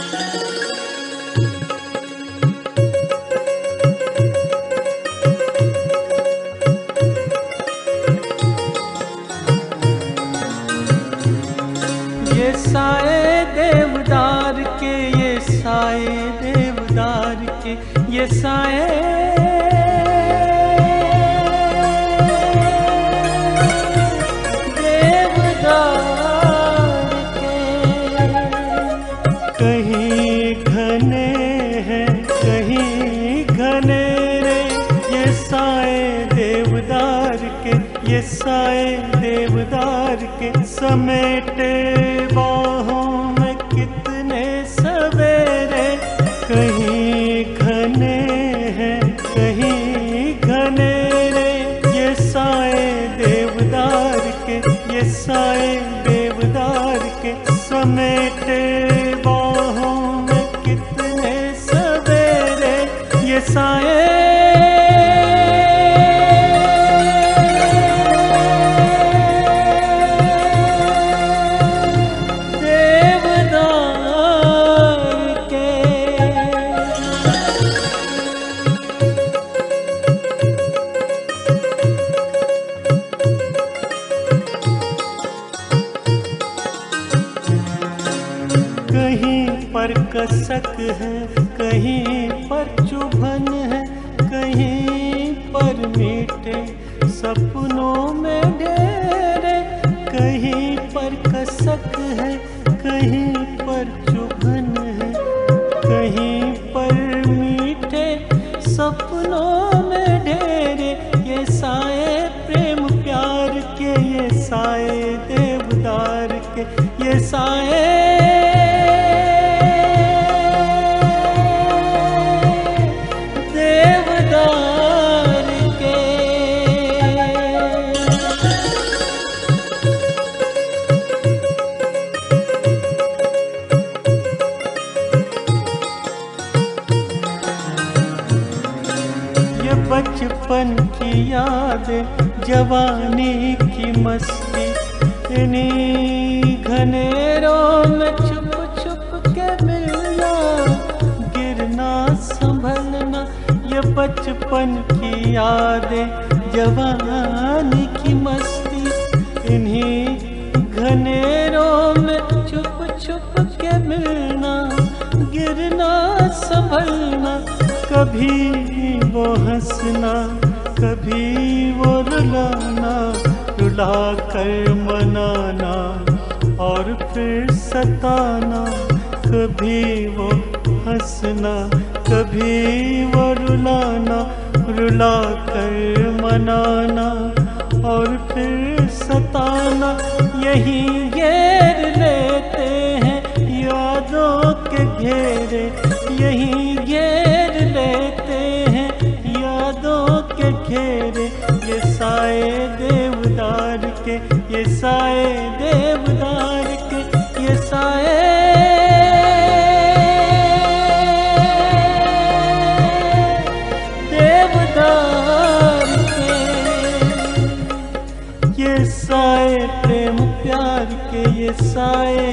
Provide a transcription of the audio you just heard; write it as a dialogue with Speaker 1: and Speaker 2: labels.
Speaker 1: ये साए देवदार के, ये साए देवदार के, ये साए देवदार के। कहीं घने हैं कहीं घनेरे, ये साए देवदार के, ये साए देवदार के। समेटे बाहों में कितने सवेरे, कहीं घने हैं कहीं घनेरे, ये साए देवदार के, ये साए देवदार के। समेटे बाहों में कितने सवेरे, ये साए कहीं पर कसक है कहीं पर चुभन है, कहीं पर मीठे सपनों में ढेरे। कहीं पर कसक है कहीं पर चुभन है, कहीं पर मीठे सपनों में ढेरे। ये साए प्रेम प्यार के, ये साए देवदार के, ये साए बचपन की यादें जवानी की मस्ती, इन्हीं घनेरों में छुप छुप के मिलना गिरना संभलना। ये बचपन की यादें जवानी की मस्ती, इन्हीं घनेरों में छुप छुप के मिलना गिरना संभलना। कभी वो हंसना कभी वो रुलाना, रुला कर मनाना और फिर सताना। कभी वो हंसना कभी वो रुलाना, रुला कर मनाना और फिर सताना। यही घेर लेते हैं यादों के घेरे, यही घेर लेते हैं यादों के घेरे। ये साए देवदार के, ये साए देवदार के, ये साए देवदार के। ये साए प्रेम प्यार के, ये साए